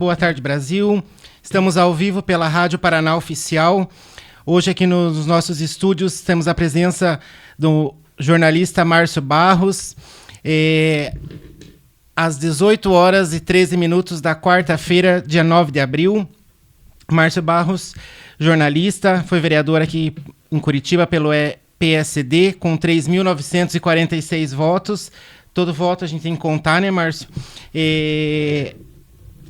Boa tarde, Brasil. Estamos ao vivo pela Rádio Paraná Oficial. Hoje aqui nos nossos estúdios temos a presença do jornalista Márcio Barros. Às 18 horas e 13 minutos da quarta-feira, dia 9 de abril. Márcio Barros, jornalista, foi vereador aqui em Curitiba pelo PSD, com 3.946 votos. Todo voto a gente tem que contar, né, Márcio?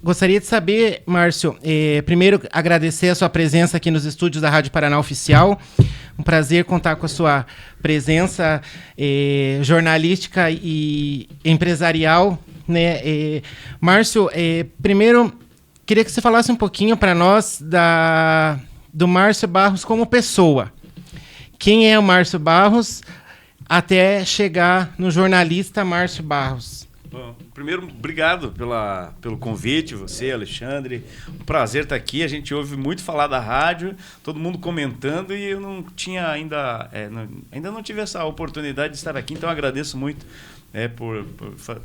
Gostaria de saber, Márcio, primeiro agradecer a sua presença aqui nos estúdios da Rádio Paraná Oficial. Um prazer contar com a sua presença jornalística e empresarial, né? Márcio, primeiro queria que você falasse um pouquinho para nós do Márcio Barros como pessoa. Quem é o Márcio Barros até chegar no jornalista Márcio Barros? Bom, primeiro, obrigado pelo convite, você, Alexandre. Um prazer estar aqui. A gente ouve muito falar da rádio, todo mundo comentando, e eu não tinha ainda não tive essa oportunidade de estar aqui, então agradeço muito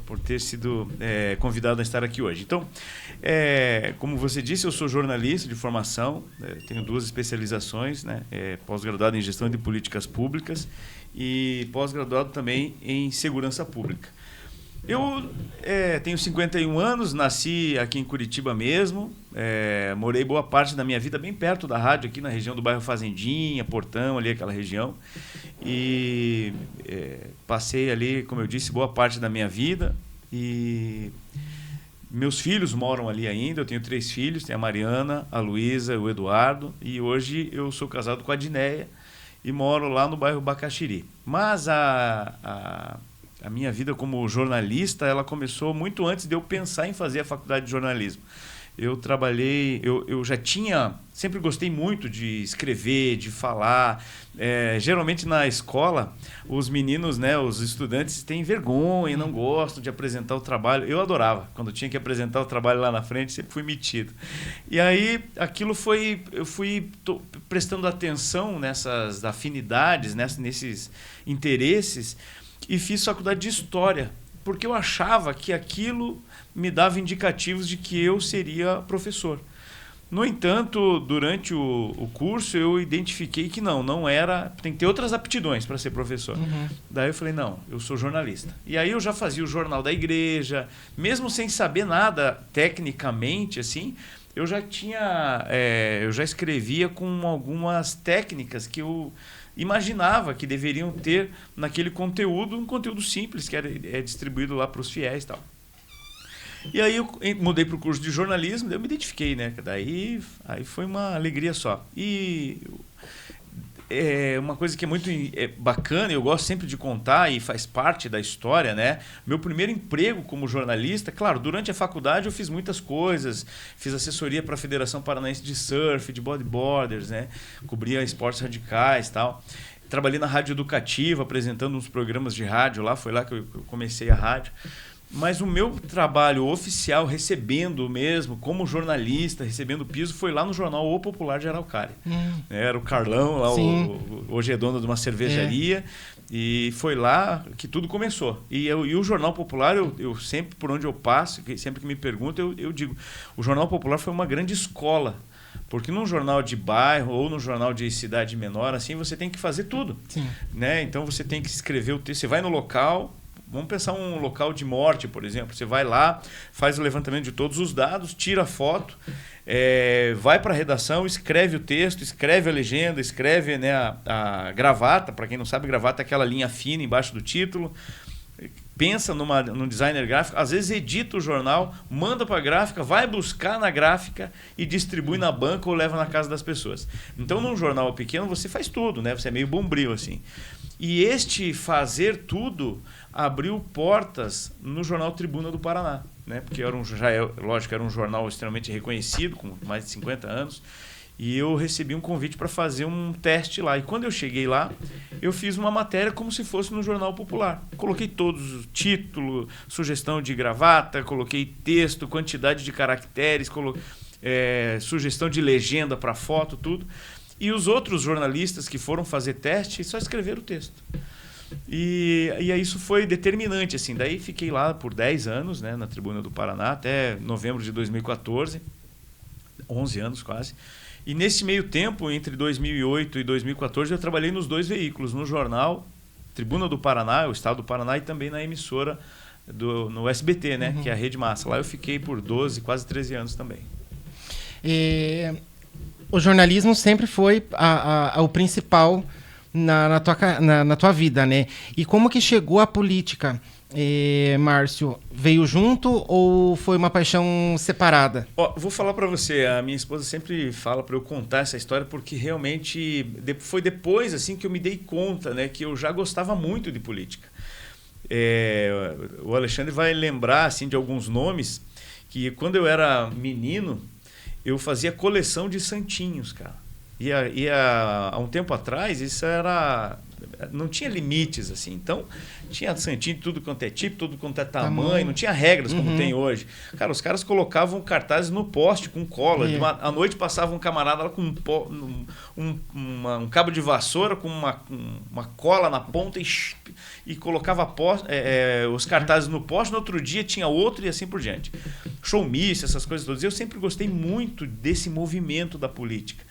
por ter sido convidado a estar aqui hoje. Então, como você disse, eu sou jornalista de formação, tenho 2 especializações, né? Pós-graduado em gestão de políticas públicas e pós-graduado também em segurança pública. Eu tenho 51 anos, nasci aqui em Curitiba mesmo, morei boa parte da minha vida bem perto da rádio, aqui na região do bairro Fazendinha, Portão, ali aquela região. E passei ali, como eu disse, boa parte da minha vida. E meus filhos moram ali ainda, eu tenho 3 filhos, tenho a Mariana, a Luísa, o Eduardo. E hoje eu sou casado com a Dinéia e moro lá no bairro Bacaxiri. Mas a minha vida como jornalista, ela começou muito antes de eu pensar em fazer a faculdade de jornalismo. Eu trabalhei, eu já sempre gostei muito de escrever, de falar. Geralmente na escola, os meninos, né, os estudantes têm vergonha, não gostam de apresentar o trabalho. Eu adorava, quando tinha que apresentar o trabalho lá na frente, sempre fui metido. E aí, eu fui prestando atenção nessas afinidades, nesses interesses, e fiz faculdade de História, porque eu achava que aquilo me dava indicativos de que eu seria professor. No entanto, durante o curso, eu identifiquei que não era... Tem que ter outras aptidões para ser professor. Uhum. Daí eu falei, não, eu sou jornalista. E aí eu já fazia o jornal da igreja, mesmo sem saber nada tecnicamente, assim, eu já escrevia com algumas técnicas que eu imaginava que deveriam ter naquele conteúdo, um conteúdo simples que é distribuído lá para os fiéis e tal. E aí eu mudei para o curso de jornalismo, daí eu me identifiquei, né? Aí foi uma alegria só. E uma coisa que é muito bacana, eu gosto sempre de contar e faz parte da história, né? Meu primeiro emprego como jornalista, claro, durante a faculdade eu fiz muitas coisas, fiz assessoria para a Federação Paranaense de Surf, de Bodyboarders, né? Cobria esportes radicais e tal. Trabalhei na rádio educativa, apresentando uns programas de rádio lá, foi lá que eu comecei a rádio. Mas o meu trabalho oficial, recebendo mesmo, como jornalista, recebendo piso, foi lá no jornal O Popular de Araucária. Era o Carlão, lá hoje é dono de uma cervejaria, e foi lá que tudo começou. E o Jornal Popular, eu sempre, por onde eu passo, sempre que me perguntam, eu digo, o Jornal Popular foi uma grande escola. Porque num jornal de bairro ou num jornal de cidade menor, assim, você tem que fazer tudo. Né? Então você tem que escrever o texto, você vai no local... Vamos pensar um local de morte, por exemplo. Você vai lá, faz o levantamento de todos os dados, tira a foto, vai para a redação, escreve o texto, escreve a legenda, escreve, né, a gravata. Para quem não sabe, gravata é aquela linha fina embaixo do título. Pensa num designer gráfico, às vezes edita o jornal, manda para a gráfica, vai buscar na gráfica e distribui na banca ou leva na casa das pessoas. Então, num jornal pequeno, você faz tudo, né? Você é meio bombril, assim. E este fazer tudo abriu portas no jornal Tribuna do Paraná, né? Porque era um jornal extremamente reconhecido, com mais de 50 anos, e eu recebi um convite para fazer um teste lá. E quando eu cheguei lá, eu fiz uma matéria como se fosse no Jornal Popular. Coloquei todos os títulos, sugestão de gravata, coloquei texto, quantidade de caracteres, sugestão de legenda para foto, tudo. E os outros jornalistas que foram fazer teste só escreveram o texto. E aí isso foi determinante, assim. Daí fiquei lá por 10 anos, né, na Tribuna do Paraná, até novembro de 2014, 11 anos quase. E nesse meio tempo, entre 2008 e 2014, eu trabalhei nos 2 veículos, no jornal Tribuna do Paraná, o Estado do Paraná, e também na emissora no SBT, né, que é a Rede Massa. Lá eu fiquei por 12, quase 13 anos também. O jornalismo sempre foi o principal na tua vida, né? E como que chegou a política, Márcio? Veio junto ou foi uma paixão separada? Vou falar para você, a minha esposa sempre fala para eu contar essa história porque realmente foi depois assim que eu me dei conta, né, que eu já gostava muito de política. O Alexandre vai lembrar assim, de alguns nomes que quando eu era menino eu fazia coleção de santinhos, cara. E há um tempo atrás isso não tinha limites assim, então tinha santinho de tudo quanto é tipo, tudo quanto é tamanho, não tinha regras como tem hoje. Cara, os caras colocavam cartazes no poste com cola. À noite passava um camarada lá com um cabo de vassoura com uma cola na ponta e colocava os cartazes no poste. No outro dia tinha outro e assim por diante. Showmício, essas coisas todas. Eu sempre gostei muito desse movimento da política.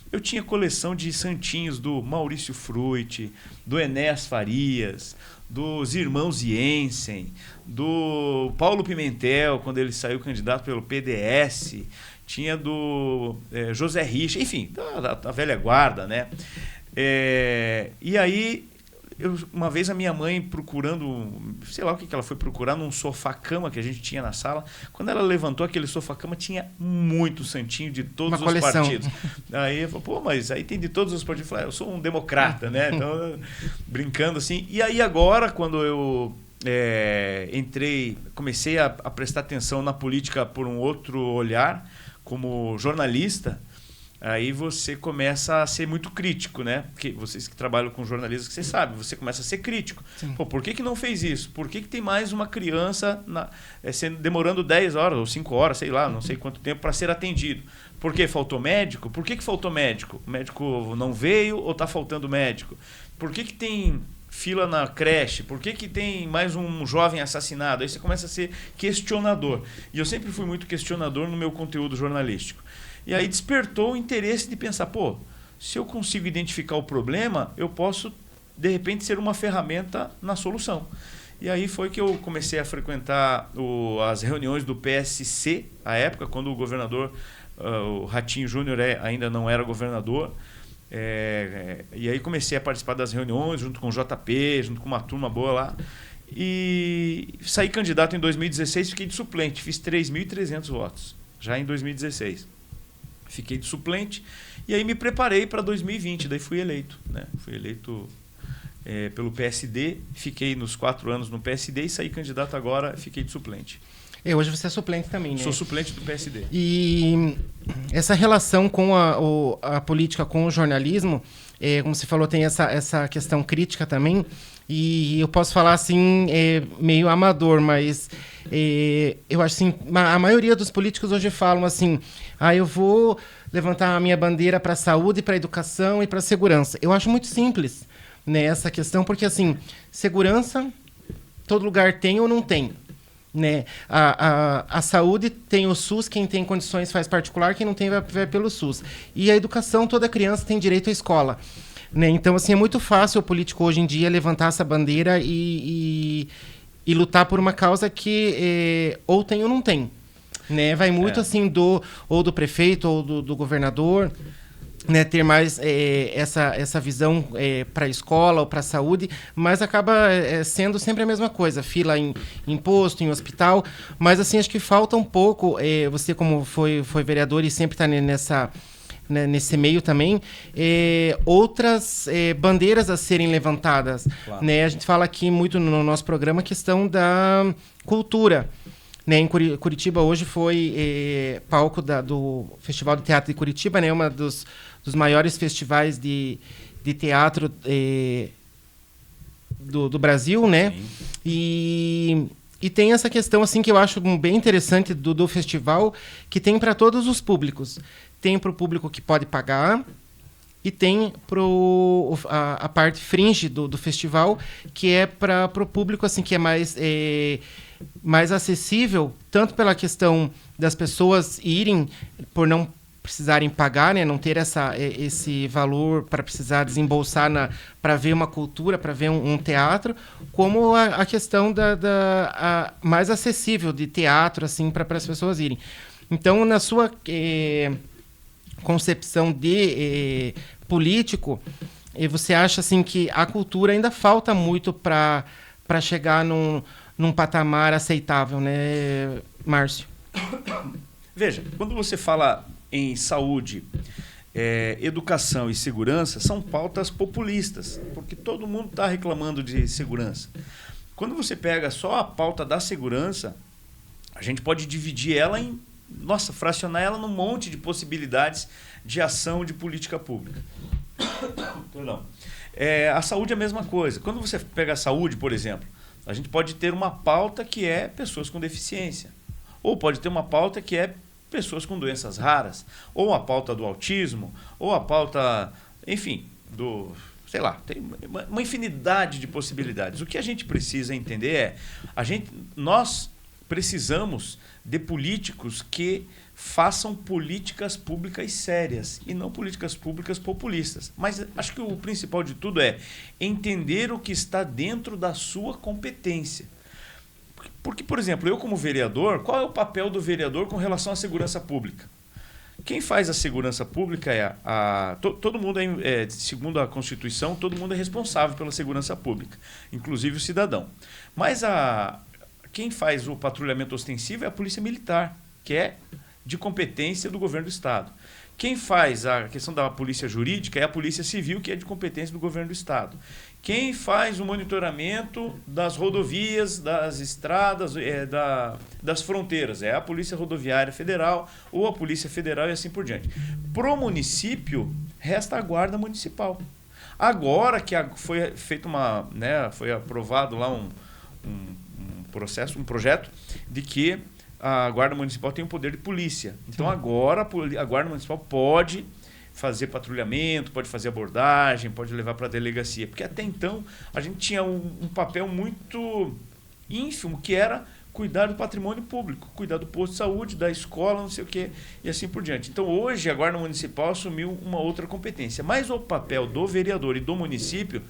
Eu tinha coleção de santinhos do Maurício Fruit, do Enéas Farias, dos irmãos Jensen, do Paulo Pimentel, quando ele saiu candidato pelo PDS, tinha do José Richa, enfim, da velha guarda, né? E aí, uma vez a minha mãe procurando, sei lá o que ela foi procurar, num sofá-cama que a gente tinha na sala, quando ela levantou aquele sofá-cama, tinha muito santinho de todos os partidos. Aí eu falei, pô, mas aí tem de todos os partidos. Eu falei, eu sou um democrata, né? Então, brincando assim. E aí agora, quando eu comecei a prestar atenção na política por um outro olhar, como jornalista, aí você começa a ser muito crítico, né? Porque vocês que trabalham com jornalismo, que vocês sabem, você começa a ser crítico. Pô, por que não fez isso? Por que tem mais uma criança demorando 10 horas ou 5 horas, sei lá, não sei quanto tempo, para ser atendido? Por que faltou médico? Por que faltou médico? O médico não veio ou está faltando médico? Por que tem fila na creche? Por que tem mais um jovem assassinado? Aí você começa a ser questionador. E eu sempre fui muito questionador no meu conteúdo jornalístico. E aí despertou o interesse de pensar, pô, se eu consigo identificar o problema, eu posso, de repente, ser uma ferramenta na solução. E aí foi que eu comecei a frequentar as reuniões do PSC, à época, quando o governador, o Ratinho Júnior ainda não era governador. E aí comecei a participar das reuniões, junto com o JP, junto com uma turma boa lá. E saí candidato em 2016, fiquei de suplente, fiz 3.300 votos, já em 2016. Fiquei de suplente e aí me preparei para 2020, daí fui eleito, né? Fui eleito pelo PSD, fiquei nos 4 anos no PSD e saí candidato agora, fiquei de suplente. Hoje você é suplente também, né? Sou suplente do PSD. E essa relação com a política, com o jornalismo, como você falou, tem essa questão crítica também. E eu posso falar assim, meio amador, mas eu acho assim, a maioria dos políticos hoje falam assim, eu vou levantar a minha bandeira para a saúde, para a educação e para a segurança. Eu acho muito simples, né, essa questão, porque assim, segurança, todo lugar tem ou não tem. Né? A saúde tem o SUS, quem tem condições faz particular, quem não tem vai pelo SUS. E a educação, toda criança tem direito à escola. Né? Então, assim, é muito fácil o político hoje em dia levantar essa bandeira e lutar por uma causa que ou tem ou não tem. Né? Vai muito assim do prefeito ou do governador, né? Ter mais essa visão para a escola ou para a saúde, mas acaba sendo sempre a mesma coisa, fila em posto, em hospital, mas assim, acho que falta um pouco, você como foi vereador e sempre está nesse meio também, outras bandeiras a serem levantadas. Claro. Né? A gente fala aqui muito no nosso programa a questão da cultura. Né? Em Curitiba hoje foi palco do Festival de Teatro de Curitiba, né? Uma dos maiores festivais de teatro do Brasil, né? E tem essa questão assim que eu acho bem interessante do festival, que tem para todos os públicos. Tem para o público que pode pagar, e tem a parte fringe do festival, que é para o público assim, que é mais acessível, tanto pela questão das pessoas irem por não precisarem pagar, né, não ter esse valor para precisar desembolsar para ver uma cultura, para ver um teatro, como a questão mais acessível de teatro assim, para as pessoas irem. Então, na sua concepção de político, você acha assim, que a cultura ainda falta muito para chegar num patamar aceitável, né, Márcio? Veja, quando você fala em saúde, educação e segurança, são pautas populistas, porque todo mundo está reclamando de segurança. Quando você pega só a pauta da segurança, a gente pode dividir ela fracionar ela num monte de possibilidades de ação de política pública. Perdão. A saúde é a mesma coisa. Quando você pega a saúde, por exemplo, a gente pode ter uma pauta que é pessoas com deficiência. Ou pode ter uma pauta que é pessoas com doenças raras. Ou a pauta do autismo. Ou a pauta, enfim, sei lá, tem uma infinidade de possibilidades. O que a gente precisa entender nós precisamos de políticos que façam políticas públicas sérias e não políticas públicas populistas. Mas acho que o principal de tudo é entender o que está dentro da sua competência. Porque, por exemplo, eu como vereador, qual é o papel do vereador com relação à segurança pública? Quem faz a segurança pública todo mundo segundo a Constituição, todo mundo é responsável pela segurança pública, inclusive o cidadão. Mas quem faz o patrulhamento ostensivo é a Polícia Militar, que é de competência do governo do Estado. Quem faz a questão da polícia jurídica é a Polícia Civil, que é de competência do governo do Estado. Quem faz o monitoramento das rodovias, das estradas, das fronteiras é a Polícia Rodoviária Federal ou a Polícia Federal e assim por diante. Para o município, resta a Guarda Municipal. Agora que foi feito foi aprovado lá um projeto de que a Guarda Municipal tem o poder de polícia. Então, agora a Guarda Municipal pode fazer patrulhamento, pode fazer abordagem, pode levar para a delegacia. Porque até então a gente tinha um papel muito ínfimo, que era cuidar do patrimônio público, cuidar do posto de saúde, da escola, não sei o quê, e assim por diante. Então, hoje, a Guarda Municipal assumiu uma outra competência. Mas o papel do vereador e do município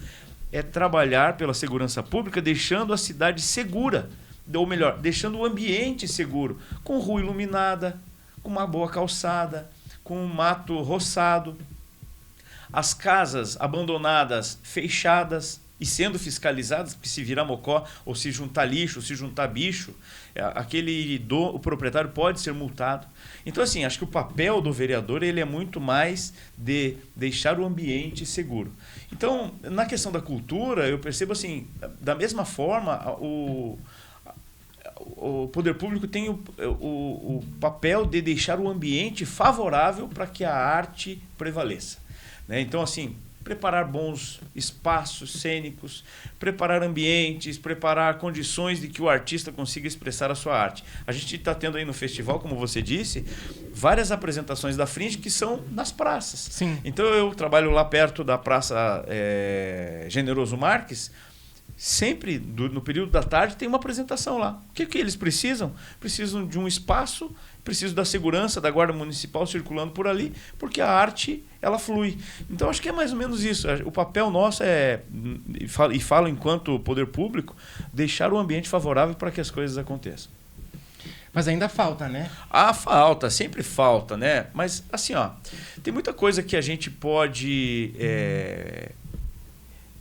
é trabalhar pela segurança pública, deixando a cidade segura, ou melhor, deixando o ambiente seguro, com rua iluminada, com uma boa calçada, com um mato roçado, as casas abandonadas, fechadas e sendo fiscalizadas, porque se virar mocó, ou se juntar lixo, ou se juntar bicho, o proprietário pode ser multado. Então, assim, acho que o papel do vereador ele é muito mais de deixar o ambiente seguro. Então, na questão da cultura, eu percebo assim, da mesma forma, o poder público tem o papel de deixar o ambiente favorável para que a arte prevaleça, né? Então, assim, preparar bons espaços cênicos, preparar ambientes, preparar condições de que o artista consiga expressar a sua arte. A gente está tendo aí no festival, como você disse, várias apresentações da Fringe que são nas praças. Sim. Então, eu trabalho lá perto da Praça Generoso Marques. Sempre, no período da tarde, tem uma apresentação lá. O que eles precisam? Precisam de um espaço, precisam da segurança da Guarda Municipal circulando por ali, porque a arte, ela flui. Então, acho que é mais ou menos isso. O papel nosso e falo enquanto poder público, deixar o ambiente favorável para que as coisas aconteçam. Mas ainda falta, né? Falta, sempre falta, né? Mas, assim, tem muita coisa que a gente pode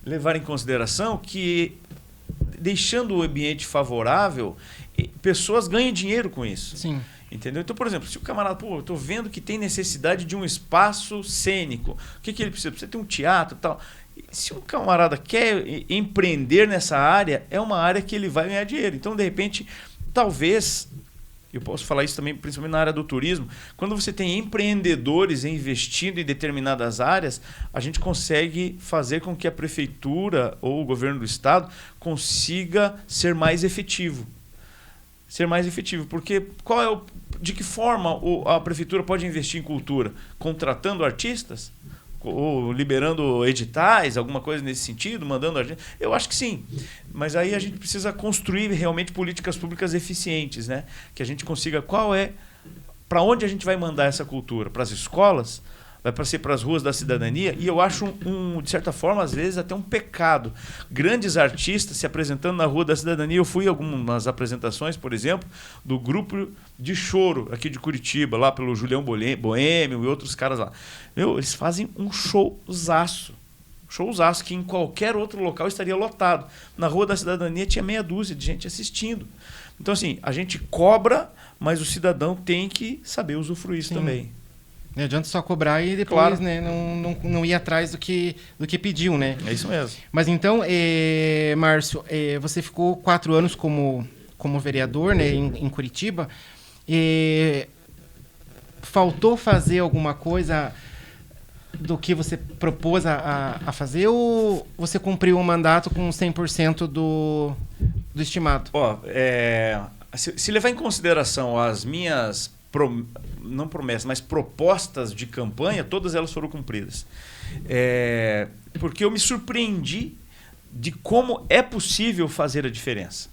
levar em consideração que, deixando o ambiente favorável, pessoas ganham dinheiro com isso. Sim. Entendeu? Então, por exemplo, se o camarada, eu estou vendo que tem necessidade de um espaço cênico, o que ele precisa? Precisa ter um teatro e tal. Se um camarada quer empreender nessa área, é uma área que ele vai ganhar dinheiro. Então, de repente, talvez, eu posso falar isso também, principalmente na área do turismo, quando você tem empreendedores investindo em determinadas áreas, a gente consegue fazer com que a prefeitura ou o governo do estado consiga ser mais efetivo. Porque de que forma a prefeitura pode investir em cultura? Contratando artistas? ou liberando editais, alguma coisa nesse sentido, mandando a gente. Eu acho que sim. Mas aí a gente precisa construir realmente políticas públicas eficientes, né? Que a gente consiga para onde a gente vai mandar essa cultura? Para as escolas? Vai ser para as ruas da cidadania? E eu acho, de certa forma, às vezes até um pecado. Grandes artistas se apresentando na rua da cidadania. Eu fui em algumas apresentações, por exemplo, do grupo de choro aqui de Curitiba, lá pelo Julião Boêmio e outros caras lá. Eles fazem um showzaço. Showzaço que em qualquer outro local estaria lotado. Na rua da cidadania tinha meia dúzia de gente assistindo. Então, assim, a gente cobra, mas o cidadão tem que saber usufruir isso também. Não adianta só cobrar e depois, né, não ir atrás do que pediu, né? É isso mesmo. Mas então, Márcio, você ficou 4 anos como vereador, né, em Curitiba. Faltou fazer alguma coisa do que você propôs a fazer, ou você cumpriu o mandato com 100% do estimado? Se levar em consideração as minhas não promessas, mas propostas de campanha, todas elas foram cumpridas. Porque eu me surpreendi de como é possível fazer a diferença.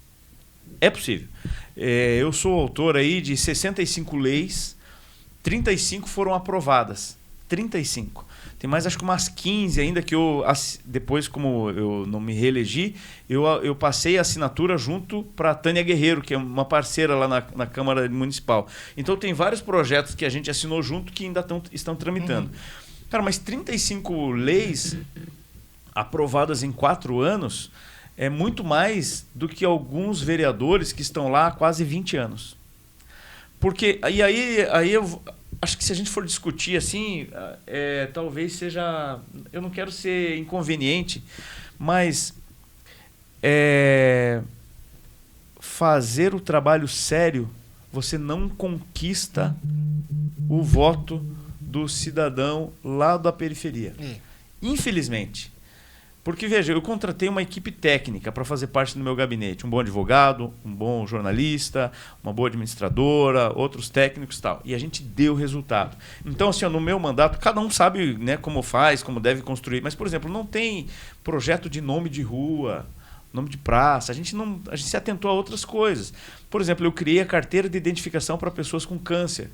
É possível. Eu sou autor aí de 65 leis, 35 foram aprovadas. 35. Tem mais, acho que umas 15 ainda que depois, como eu não me reelegi, eu passei a assinatura junto para a Tânia Guerreiro, que é uma parceira lá na Câmara Municipal. Então tem vários projetos que a gente assinou junto que ainda estão tramitando. Cara, mas 35 leis aprovadas em 4 anos é muito mais do que alguns vereadores que estão lá há quase 20 anos. Porque aí eu acho que se a gente for discutir assim, talvez seja... Eu não quero ser inconveniente, mas fazer o trabalho sério, você não conquista o voto do cidadão lá da periferia. Infelizmente. Porque, veja, eu contratei uma equipe técnica para fazer parte do meu gabinete. Um bom advogado, um bom jornalista, uma boa administradora, outros técnicos e tal. E a gente deu resultado. Então, assim, no meu mandato, cada um sabe, né, como faz, como deve construir. Mas, por exemplo, não tem projeto de nome de rua, nome de praça. A gente se atentou a outras coisas. Por exemplo, eu criei a carteira de identificação para pessoas com câncer.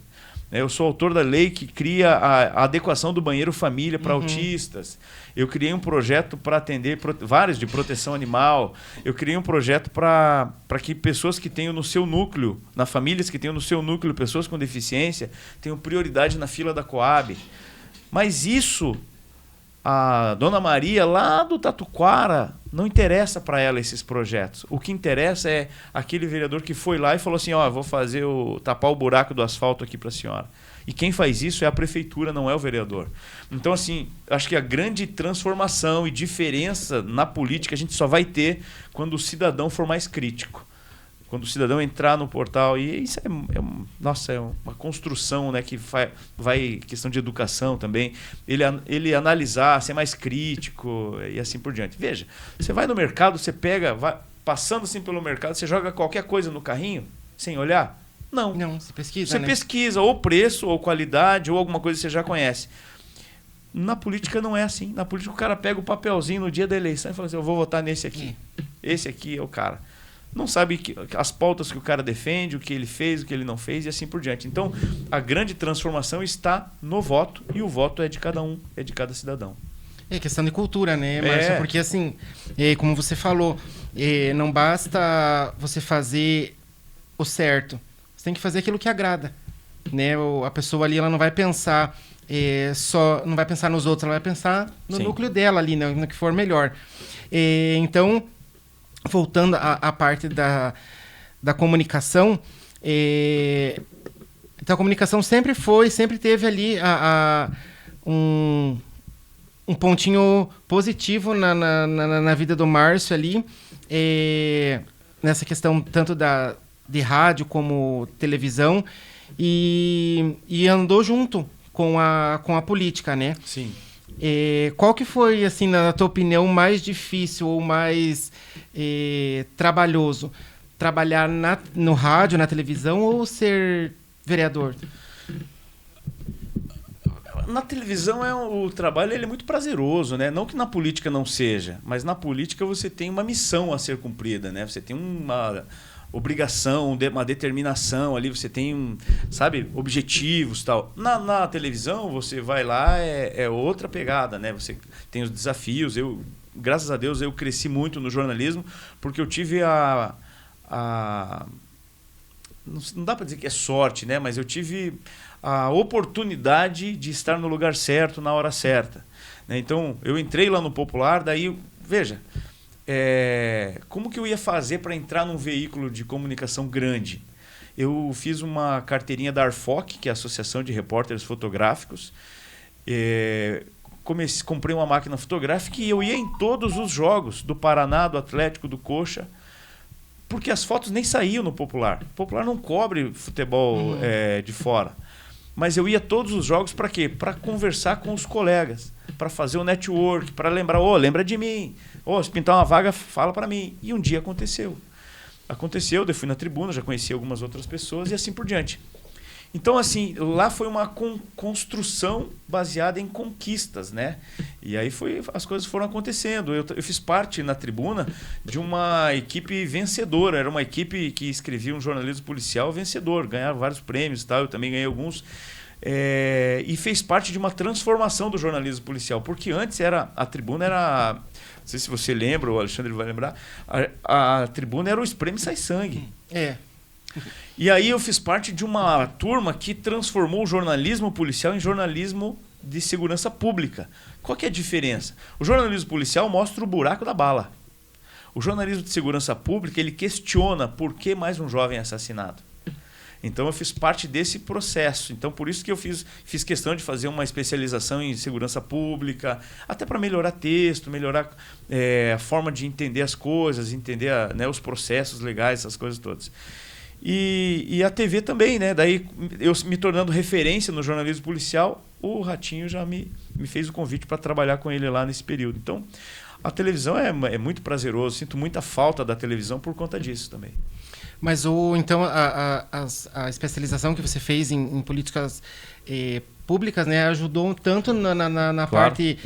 Eu sou autor da lei que cria a adequação do banheiro família para autistas. Eu criei um projeto para atender vários de proteção animal. Eu criei um projeto para que pessoas que tenham no seu núcleo, nas famílias que tenham no seu núcleo pessoas com deficiência, tenham prioridade na fila da Coab. Mas isso, a Dona Maria, lá do Tatuquara, não interessa para ela esses projetos. O que interessa é aquele vereador que foi lá e falou assim, vou tapar o buraco do asfalto aqui para a senhora. E quem faz isso é a prefeitura, não é o vereador. Então, assim, acho que a grande transformação e diferença na política a gente só vai ter quando o cidadão for mais crítico. Quando o cidadão entrar no portal, e isso é uma construção, né, que vai questão de educação também, ele analisar, ser mais crítico e assim por diante. Veja, você vai no mercado, você vai passando assim pelo mercado, você joga qualquer coisa no carrinho sem olhar? Não. Não, você pesquisa, Você pesquisa ou preço, ou qualidade, ou alguma coisa que você já conhece. Na política não é assim. Na política o cara pega o papelzinho no dia da eleição e fala assim, eu vou votar nesse aqui. Esse aqui é o cara. Não sabe as pautas que o cara defende, o que ele fez, o que ele não fez e assim por diante. Então, a grande transformação está no voto e o voto é de cada um, é de cada cidadão. É questão de cultura, né, Márcio? Porque, assim, como você falou, não basta você fazer o certo. Você tem que fazer aquilo que agrada. Né? A pessoa ali ela não vai pensar não vai pensar nos outros, ela vai pensar no núcleo dela ali, no que for melhor. Então... Voltando à parte da comunicação, então a comunicação sempre teve ali um pontinho positivo na vida do Márcio ali, nessa questão tanto de rádio como televisão, e andou junto com a política, né? Sim. Qual que foi, assim, na tua opinião, mais difícil ou mais trabalhoso? Trabalhar no rádio, na televisão ou ser vereador? Na televisão o trabalho ele é muito prazeroso, né? Não que na política não seja, mas na política você tem uma missão a ser cumprida, né? Você tem uma obrigação, uma determinação ali, você tem, sabe, objetivos e tal. Na televisão você vai lá, é outra pegada, né? Você tem os desafios. Graças a Deus, eu cresci muito no jornalismo porque eu tive não dá para dizer que é sorte, né? Mas eu tive a oportunidade de estar no lugar certo, na hora certa, né? Então, eu entrei lá no Popular, daí, veja, como que eu ia fazer para entrar num veículo de comunicação grande? Eu fiz uma carteirinha da ARFOC, que é a Associação de Repórteres Fotográficos. Comprei uma máquina fotográfica e eu ia em todos os jogos do Paraná, do Atlético, do Coxa, porque as fotos nem saíam no Popular. O Popular não cobre futebol de fora. Mas eu ia todos os jogos para quê? Para conversar com os colegas, para fazer o network, para lembrar, lembra de mim. Se pintar uma vaga, fala para mim. E um dia aconteceu. Eu fui na tribuna, já conheci algumas outras pessoas e assim por diante. Então, assim, lá foi uma construção baseada em conquistas, né? E aí as coisas foram acontecendo. Eu fiz parte na tribuna de uma equipe vencedora. Era uma equipe que escrevia um jornalismo policial vencedor. Ganhava vários prêmios e tal. Eu também ganhei alguns. E fez parte de uma transformação do jornalismo policial. Porque antes a tribuna era... Não sei se você lembra, o Alexandre vai lembrar. A tribuna era o Espreme Sai Sangue. E aí eu fiz parte de uma turma que transformou o jornalismo policial em jornalismo de segurança pública. Qual que é a diferença? O jornalismo policial mostra o buraco da bala. O jornalismo de segurança pública, ele questiona por que mais um jovem é assassinado. Então eu fiz parte desse processo. Então por isso que eu fiz questão de fazer uma especialização em segurança pública, até para melhorar texto, melhorar a forma de entender as coisas, entender os processos legais, essas coisas todas. E a TV também, né? Daí eu me tornando referência no jornalismo policial, o Ratinho já me fez o convite para trabalhar com ele lá nesse período. Então, a televisão é muito prazeroso, sinto muita falta da televisão por conta disso também. Mas então a especialização que você fez em políticas públicas, né, ajudou tanto na claro. Parte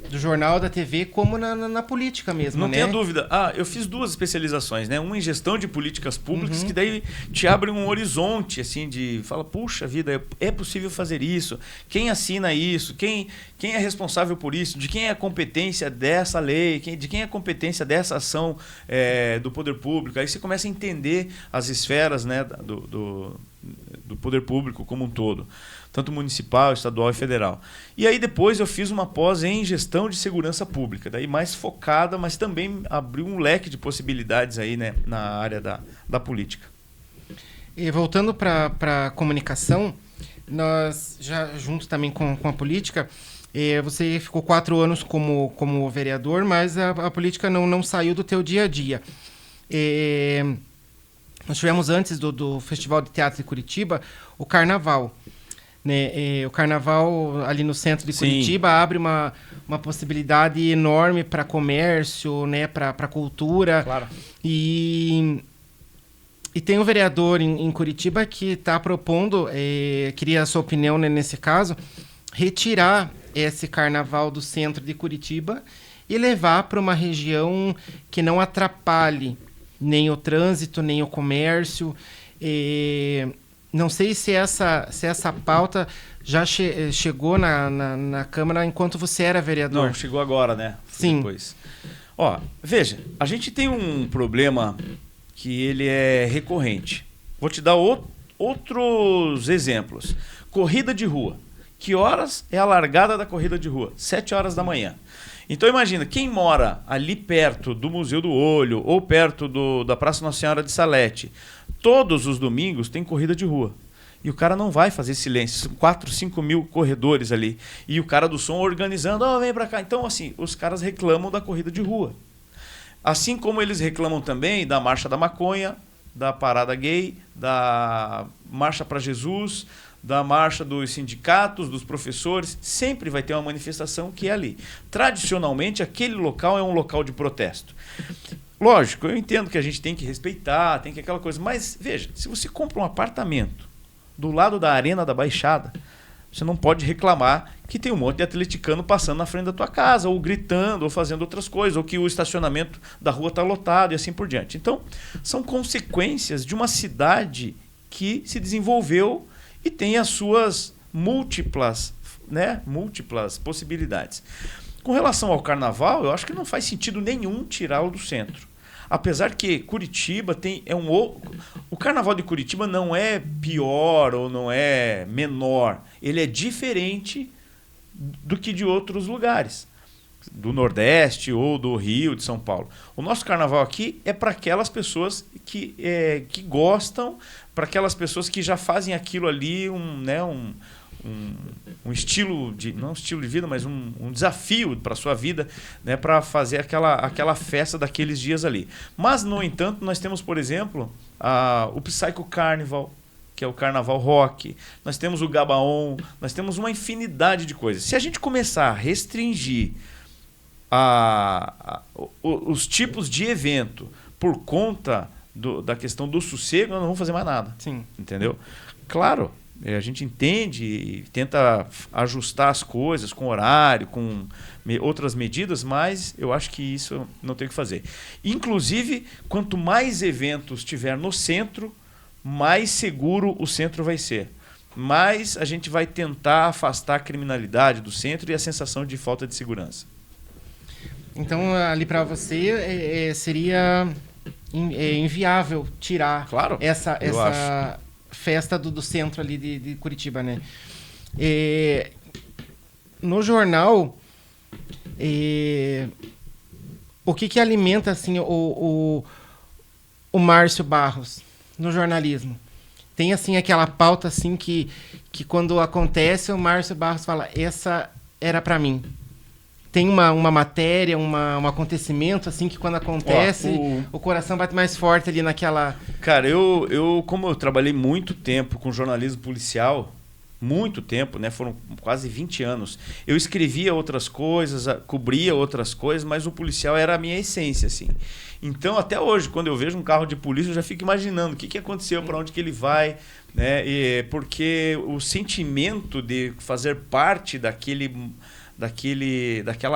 do jornal, da TV, como na política mesmo, Não tenha dúvida. Eu fiz 2 especializações, né? Uma em gestão de políticas públicas, que daí te abre um horizonte, assim, fala, puxa vida, é possível fazer isso? Quem assina isso? Quem é responsável por isso? De quem é a competência dessa lei? De quem é a competência dessa ação do poder público? Aí você começa a entender as esferas, né, do poder público como um todo, tanto municipal, estadual e federal. E aí depois eu fiz uma pós em gestão de segurança pública, daí mais focada, mas também abriu um leque de possibilidades aí, né, na área da política. E voltando para a comunicação, nós já junto também com a política, você ficou 4 anos como vereador, mas a política não saiu do teu dia a dia. Nós tivemos antes do Festival de Teatro de Curitiba o Carnaval. Né? O Carnaval ali no centro de Curitiba abre uma possibilidade enorme para comércio, né? Para cultura. Claro. E tem um vereador em Curitiba que está propondo, queria a sua opinião, né, nesse caso, retirar esse Carnaval do centro de Curitiba e levar para uma região que não atrapalhe nem o trânsito, nem o comércio. Não sei se essa pauta já chegou na Câmara enquanto você era vereador. Não, chegou agora, né? Sim. Depois. Veja, a gente tem um problema que ele é recorrente. Vou te dar outros exemplos. Corrida de rua. Que horas é a largada da corrida de rua? 7 horas da manhã. Então imagina, quem mora ali perto do Museu do Olho ou perto da Praça Nossa Senhora de Salete, todos os domingos tem corrida de rua. E o cara não vai fazer silêncio. São 4, 5 mil corredores ali. E o cara do som organizando, vem pra cá. Então, assim, os caras reclamam da corrida de rua. Assim como eles reclamam também da Marcha da Maconha, da Parada Gay, da Marcha para Jesus, da marcha dos sindicatos, dos professores. Sempre vai ter uma manifestação que é ali. Tradicionalmente, aquele local é um local de protesto. Lógico, eu entendo que a gente tem que respeitar, tem que aquela coisa, mas veja, se você compra um apartamento do lado da Arena da Baixada, você não pode reclamar que tem um monte de atleticano passando na frente da tua casa, ou gritando, ou fazendo outras coisas, ou que o estacionamento da rua está lotado e assim por diante. Então, são consequências de uma cidade que se desenvolveu e tem as suas múltiplas possibilidades. Com relação ao carnaval, eu acho que não faz sentido nenhum tirá-lo do centro. Apesar que Curitiba o carnaval de Curitiba não é pior ou não é menor. Ele é diferente do que de outros lugares, do Nordeste ou do Rio, de São Paulo. O nosso carnaval aqui é para aquelas pessoas que gostam, para aquelas pessoas que já fazem aquilo ali um estilo não um estilo de vida, mas um desafio para a sua vida, né, para fazer aquela festa daqueles dias ali. Mas, no entanto, nós temos, por exemplo, o Psycho Carnival, que é o carnaval rock, nós temos o Gabaon, nós temos uma infinidade de coisas. Se a gente começar a restringir os tipos de evento por conta da questão do sossego, nós não vamos fazer mais nada. Sim. Entendeu? Claro, a gente entende e tenta ajustar as coisas com horário, com outras medidas, mas eu acho que isso não tem o que fazer. Inclusive, quanto mais eventos tiver no centro, mais seguro o centro vai ser. Mais a gente vai tentar afastar a criminalidade do centro e a sensação de falta de segurança. Então, ali para você, seria inviável tirar essa festa do centro ali de Curitiba, né? No jornal, o que alimenta assim o Márcio Barros no jornalismo? Tem assim aquela pauta assim que quando acontece o Márcio Barros fala, essa era para mim. Tem uma matéria, um acontecimento assim que quando acontece o coração bate mais forte ali naquela... Cara, como eu trabalhei muito tempo com jornalismo policial, muito tempo, né? Foram quase 20 anos. Eu escrevia outras coisas, cobria outras coisas, mas o policial era a minha essência, assim. Então, até hoje, quando eu vejo um carro de polícia, eu já fico imaginando o que aconteceu, para onde que ele vai, né? Porque o sentimento de fazer parte daquela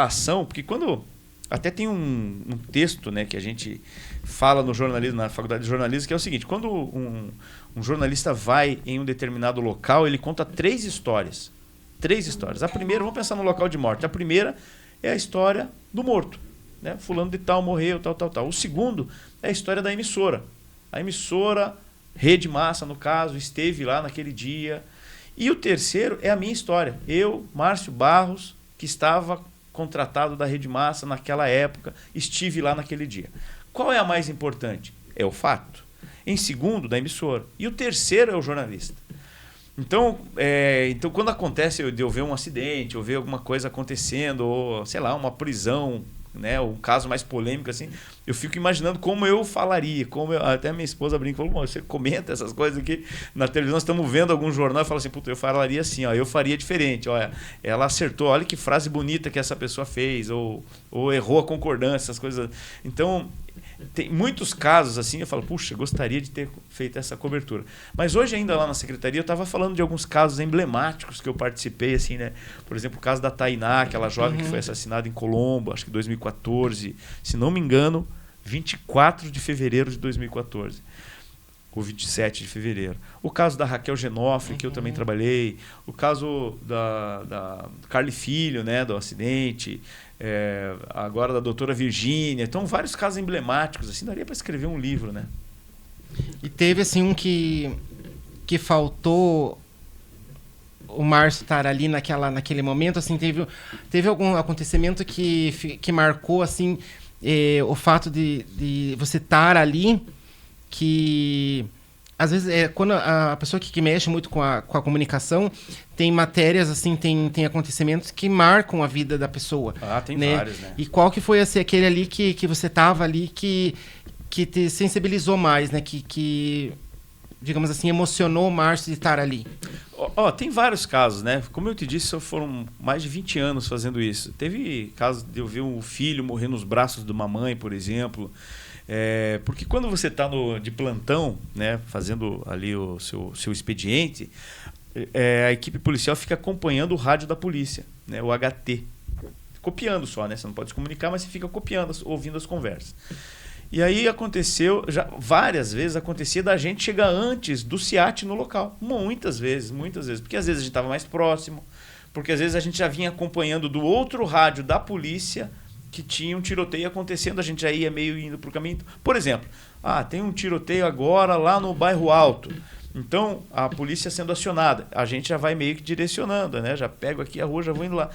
ação, porque quando até tem um texto, né, que a gente fala no jornalismo, na faculdade de jornalismo, que é o seguinte: quando um jornalista vai em um determinado local, ele conta 3 histórias. 3 histórias. A primeira, vamos pensar no local de morte. A primeira é a história do morto, né? Fulano de tal morreu, tal. O segundo é a história da emissora. A emissora, Rede Massa, no caso, esteve lá naquele dia. E o terceiro é a minha história. Eu, Márcio Barros, que estava contratado da Rede Massa naquela época, estive lá naquele dia. Qual é a mais importante? É o fato. Em segundo, da emissora. E o terceiro é o jornalista. Então, quando acontece de eu ver um acidente, ou ver alguma coisa acontecendo, ou, sei lá, uma prisão, né, um caso mais polêmico assim, eu fico imaginando como eu falaria, até minha esposa brinca e falou, você comenta essas coisas aqui na televisão, nós estamos vendo algum jornal e fala assim, puta, eu falaria assim, ó, eu faria diferente, olha, ela acertou, olha que frase bonita que essa pessoa fez, ou errou a concordância, essas coisas. Então, tem muitos casos assim, eu falo, puxa, gostaria de ter feito essa cobertura. Mas hoje ainda lá na secretaria eu estava falando de alguns casos emblemáticos que eu participei, assim, né? Por exemplo, o caso da Tainá, aquela jovem que foi assassinada em Colombo, acho que em 2014, se não me engano, 24 de fevereiro de 2014. Ou 27 de fevereiro. O caso da Raquel Genofre, que eu também trabalhei. O caso da Carly Filho, né, do acidente. Agora da doutora Virgínia. Então, vários casos emblemáticos. Assim, daria para escrever um livro, né? E teve assim um que faltou o Márcio estar ali naquele momento. Assim, teve algum acontecimento que marcou assim, o fato de você estar ali, que às vezes quando a pessoa que mexe muito com a comunicação, tem matérias assim, tem acontecimentos que marcam a vida da pessoa. Tem né? Vários, né? E qual que foi assim, aquele ali que você estava ali que te sensibilizou mais, né? Que digamos assim, emocionou o Márcio de estar ali? Tem vários casos, né? Como eu te disse, foram mais de 20 anos fazendo isso. Teve casos de eu ver um filho morrer nos braços de uma mãe, por exemplo. Porque quando você está de plantão, né, fazendo ali o seu expediente, a equipe policial fica acompanhando o rádio da polícia, né, o HT. Copiando só, né? Você não pode se comunicar, mas você fica copiando, ouvindo as conversas. E aí aconteceu, já várias vezes acontecia da gente chegar antes do SEAT no local. Muitas vezes. Porque às vezes a gente estava mais próximo, porque às vezes a gente já vinha acompanhando do outro rádio da polícia que tinha um tiroteio acontecendo, a gente já ia meio indo para o caminho. Por exemplo, tem um tiroteio agora lá no bairro Alto. Então, a polícia sendo acionada, a gente já vai meio que direcionando, né? Já pego aqui a rua, já vou indo lá.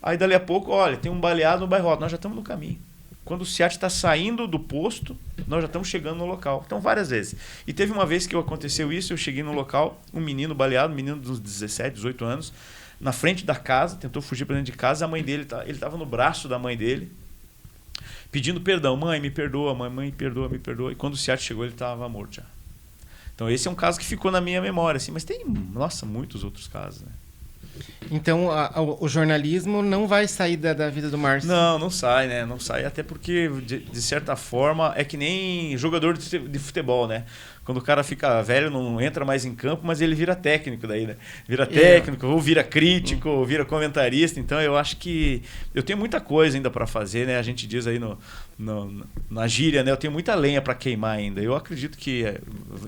Aí dali a pouco, olha, tem um baleado no bairro Alto, nós já estamos no caminho. Quando o SEAT está saindo do posto, nós já estamos chegando no local. Então, várias vezes. E teve uma vez que aconteceu isso, eu cheguei no local, um menino baleado, um menino dos 17, 18 anos, na frente da casa, tentou fugir para dentro de casa, a mãe dele, ele estava no braço da mãe dele, pedindo perdão. Mãe, me perdoa, mãe, me perdoa. E quando o SEAT chegou, ele estava morto já. Então, esse é um caso que ficou na minha memória, assim, mas tem, nossa, muitos outros casos, né? Então, o jornalismo não vai sair da vida do Márcio? Não sai, né? Não sai, até porque, de certa forma, é que nem jogador de futebol, né? Quando o cara fica velho, não entra mais em campo, mas ele vira técnico daí, né? Vira técnico, ou vira crítico, ou vira comentarista. Então, eu acho que eu tenho muita coisa ainda para fazer, né? A gente diz aí na gíria, né? Eu tenho muita lenha para queimar ainda. Eu acredito que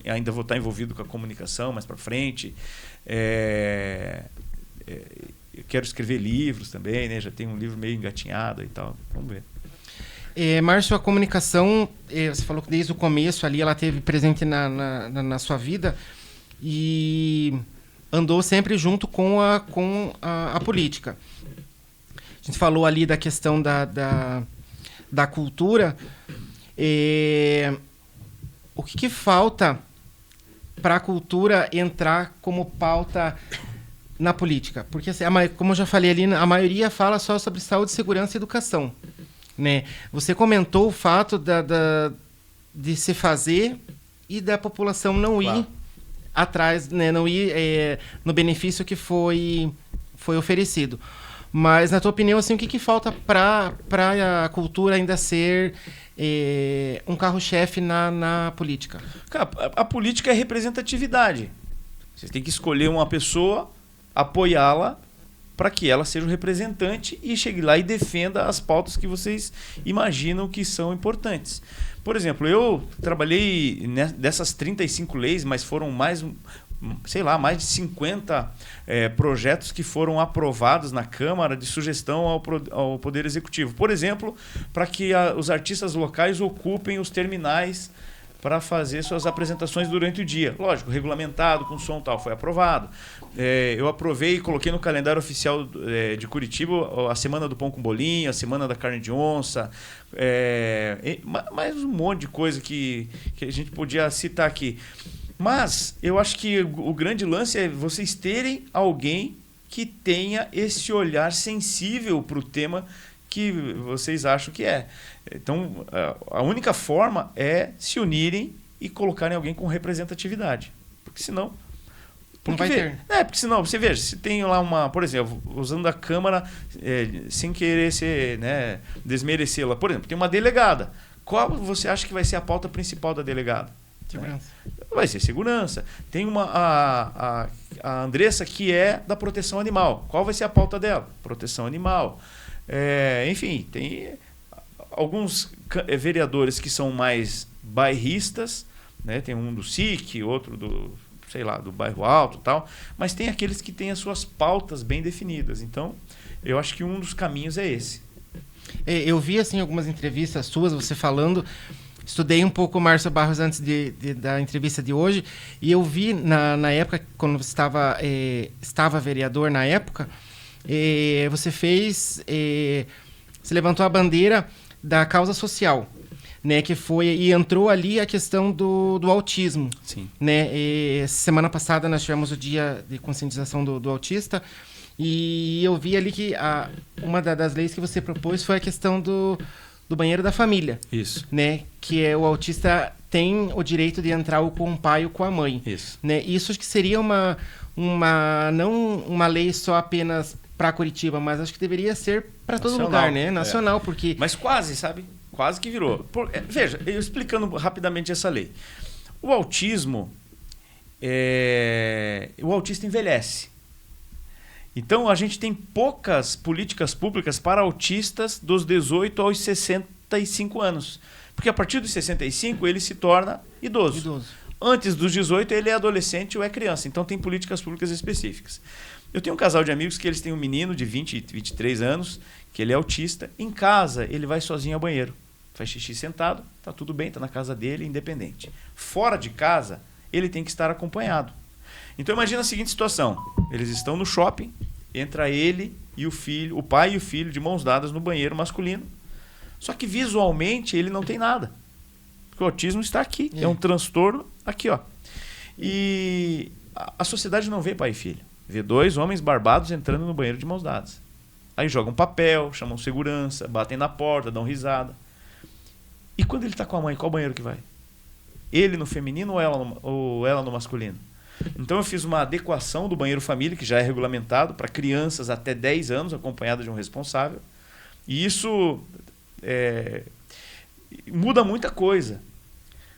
ainda vou estar envolvido com a comunicação mais para frente. Eu quero escrever livros também, né? Já tenho um livro meio engatinhado e tal. Vamos ver. Márcio, a comunicação, você falou que desde o começo ali ela esteve presente na sua vida e andou sempre junto com a política. A gente falou ali da questão da cultura. O que falta para a cultura entrar como pauta na política? Porque, assim, como eu já falei ali, a maioria fala só sobre saúde, segurança e educação, né? Você comentou o fato de se fazer e da população não ir atrás, né? Não ir no benefício que foi oferecido. Mas, na tua opinião, assim, o que falta para a cultura ainda ser um carro-chefe na política? Cara, a política é representatividade. Você tem que escolher uma pessoa, apoiá-la para que ela seja o representante e chegue lá e defenda as pautas que vocês imaginam que são importantes. Por exemplo, eu trabalhei dessas 35 leis, mas foram mais de 50 projetos que foram aprovados na Câmara de sugestão ao Poder Executivo. Por exemplo, para que os artistas locais ocupem os terminais para fazer suas apresentações durante o dia. Lógico, regulamentado, com som e tal, foi aprovado. Eu aprovei e coloquei no calendário oficial de Curitiba a Semana do Pão com Bolinho, a Semana da Carne de Onça, mais um monte de coisa que a gente podia citar aqui. Mas eu acho que o grande lance é vocês terem alguém que tenha esse olhar sensível para o tema que vocês acham que é. Então, a única forma é se unirem e colocarem alguém com representatividade. Porque senão... Não vai ter. Porque senão, você veja, se tem lá por exemplo, usando a Câmara sem querer desmerecê-la. Por exemplo, tem uma delegada. Qual você acha que vai ser a pauta principal da delegada? Segurança. Vai ser segurança. Tem a Andressa, que é da proteção animal. Qual vai ser a pauta dela? Proteção animal. Enfim, tem alguns vereadores que são mais bairristas, né? Tem um do SIC, outro do bairro Alto e tal, mas tem aqueles que têm as suas pautas bem definidas. Então, eu acho que um dos caminhos é esse. Eu vi, assim, algumas entrevistas suas, você falando. Estudei um pouco o Márcio Barros antes da entrevista de hoje, e eu vi na época, quando você estava vereador na época, você você levantou a bandeira da causa social, né, e entrou ali a questão do autismo. Sim. Né? Semana passada nós tivemos o dia de conscientização do autista, e eu vi ali que uma das leis que você propôs foi a questão do banheiro da família. Isso. Né? Que o autista tem o direito de entrar ou com o pai ou com a mãe. Isso. Né? Isso acho que seria não uma lei só apenas para Curitiba, mas acho que deveria ser para todo lugar, né? Nacional, porque... Mas quase, sabe? Quase que virou. Veja, eu explicando rapidamente essa lei. O autismo, o autista envelhece. Então, a gente tem poucas políticas públicas para autistas dos 18 aos 65 anos. Porque a partir dos 65, ele se torna idoso. Antes dos 18, ele é adolescente ou é criança. Então, tem políticas públicas específicas. Eu tenho um casal de amigos que eles têm um menino de 20, 23 anos, que ele é autista. Em casa, ele vai sozinho ao banheiro. Faz xixi sentado, tá tudo bem, tá na casa dele, independente. Fora de casa, ele tem que estar acompanhado. Então imagina a seguinte situação: eles estão no shopping, entra ele e o filho, o pai e o filho de mãos dadas no banheiro masculino. Só que visualmente ele não tem nada. Porque o autismo está aqui, é um transtorno aqui, ó. E a sociedade não vê pai e filho, vê dois homens barbados entrando no banheiro de mãos dadas. Aí jogam papel, chamam segurança, batem na porta, dão risada. E quando ele está com a mãe, qual banheiro que vai? Ele no feminino ou ela no masculino? Então eu fiz uma adequação do banheiro família, que já é regulamentado, para crianças até 10 anos, acompanhada de um responsável. E isso muda muita coisa.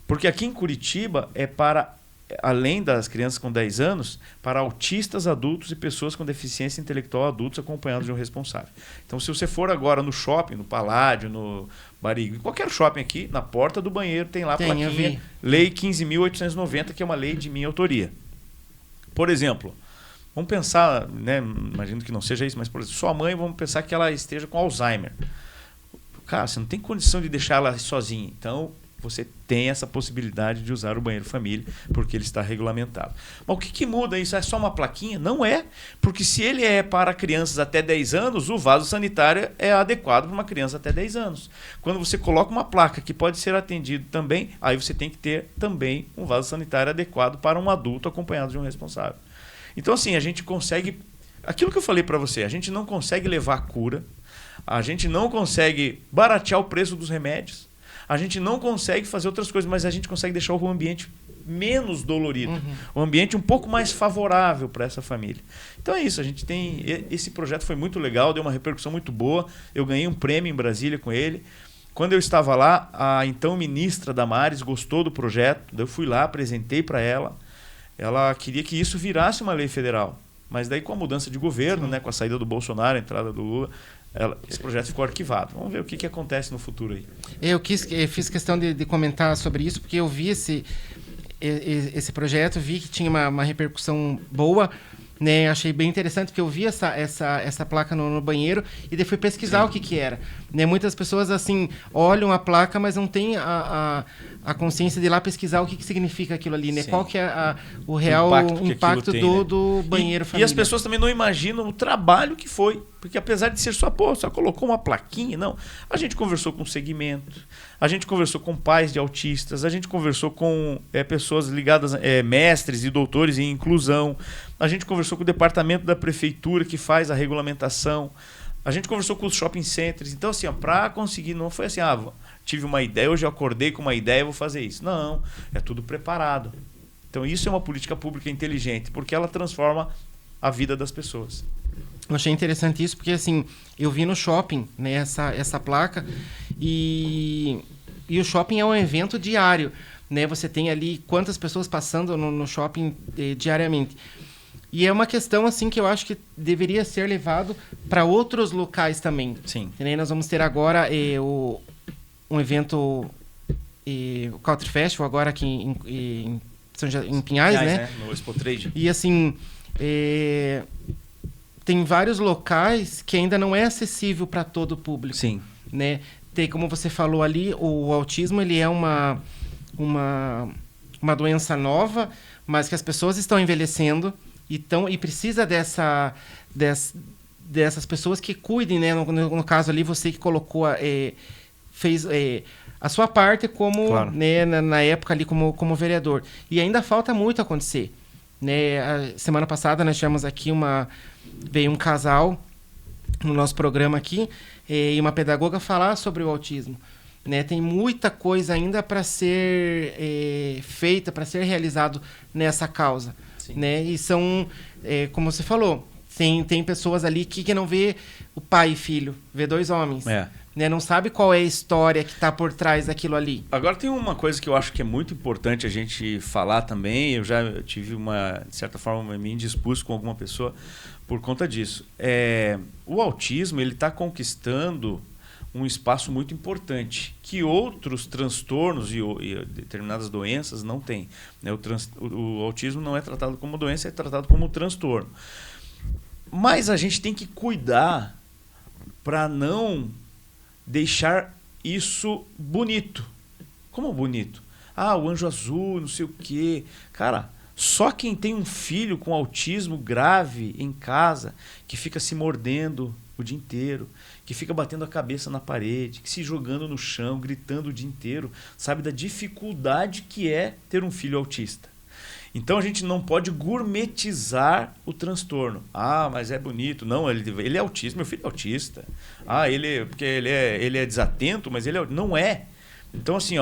Porque aqui em Curitiba é para, além das crianças com 10 anos, para autistas adultos e pessoas com deficiência intelectual adultos acompanhados de um responsável. Então, se você for agora no shopping, no Paládio, no Barigui, qualquer shopping aqui, na porta do banheiro tem lá a plaquinha Lei 15.890, que é uma lei de minha autoria. Por exemplo, vamos pensar, né, imagino que não seja isso, mas por exemplo, sua mãe, vamos pensar que ela esteja com Alzheimer. Cara, você não tem condição de deixar ela sozinha. Então, você tem essa possibilidade de usar o banheiro família, porque ele está regulamentado. Mas o que muda isso? É só uma plaquinha? Não é, porque se ele é para crianças até 10 anos, o vaso sanitário é adequado para uma criança até 10 anos. Quando você coloca uma placa que pode ser atendido também, aí você tem que ter também um vaso sanitário adequado para um adulto acompanhado de um responsável. Então, assim, a gente consegue... Aquilo que eu falei para você, a gente não consegue levar a cura, a gente não consegue baratear o preço dos remédios, a gente não consegue fazer outras coisas, mas a gente consegue deixar o ambiente menos dolorido, um ambiente um pouco mais favorável para essa família. Então é isso, a gente tem... Esse projeto foi muito legal, deu uma repercussão muito boa, eu ganhei um prêmio em Brasília com ele. Quando eu estava lá, a então ministra Damares gostou do projeto, eu fui lá, apresentei para ela, ela queria que isso virasse uma lei federal, mas daí com a mudança de governo, né, com a saída do Bolsonaro, a entrada do Lula, esse projeto ficou arquivado. Vamos ver o que acontece no futuro aí. Eu fiz questão de comentar sobre isso, porque eu vi esse projeto, vi que tinha uma repercussão boa, né? Achei bem interessante, porque eu vi essa placa no banheiro e daí fui pesquisar o que era. Né? Muitas pessoas assim olham a placa, mas não tem a consciência de ir lá pesquisar o que significa aquilo ali, né? Qual que é o real impacto do banheiro família. E as pessoas também não imaginam o trabalho que foi. Porque apesar de ser só colocou uma plaquinha, não. A gente conversou com o segmento, a gente conversou com pais de autistas, a gente conversou com pessoas ligadas, mestres e doutores em inclusão, a gente conversou com o departamento da prefeitura que faz a regulamentação, a gente conversou com os shopping centers. Então, assim, para conseguir, não foi assim, tive uma ideia, hoje eu acordei com uma ideia, vou fazer isso. Não, é tudo preparado. Então, isso é uma política pública inteligente, porque ela transforma a vida das pessoas. Eu achei interessante isso, porque assim, eu vi no shopping, né, essa placa, e o shopping é um evento diário, né? Você tem ali quantas pessoas passando no shopping diariamente. E é uma questão assim que eu acho que deveria ser levado para outros locais também. Sim. E nós vamos ter agora um evento, o Country Festival, agora aqui em Pinhais, né? No Expo Trade. E assim... tem vários locais que ainda não é acessível para todo o público. Sim. Né? Tem, como você falou ali, o autismo ele é uma doença nova, mas que as pessoas estão envelhecendo e precisa dessas pessoas que cuidem, né? No caso ali, você que colocou, fez a sua parte como, claro, né, na época ali como vereador. E ainda falta muito acontecer. Né? A semana passada nós tivemos aqui veio um casal no nosso programa aqui e uma pedagoga falar sobre o autismo. Né? Tem muita coisa ainda para ser feita, para ser realizado nessa causa. Né? E são, como você falou, Tem pessoas ali que não vê o pai e filho, vê dois homens. É. Né? Não sabe qual é a história que está por trás daquilo ali. Agora tem uma coisa que eu acho que é muito importante a gente falar também. Eu já tive de certa forma, me indispus com alguma pessoa por conta disso. O autismo, ele está conquistando um espaço muito importante que outros transtornos e determinadas doenças não têm. Né? O autismo não é tratado como doença, é tratado como transtorno. Mas a gente tem que cuidar para não deixar isso bonito. Como bonito? O anjo azul, não sei o quê. Cara, só quem tem um filho com autismo grave em casa, que fica se mordendo o dia inteiro, que fica batendo a cabeça na parede, que se jogando no chão, gritando o dia inteiro, sabe da dificuldade que é ter um filho autista. Então a gente não pode gourmetizar o transtorno. Mas é bonito. Não, ele é autista, meu filho é autista. Porque ele é desatento, mas ele não é. Então assim,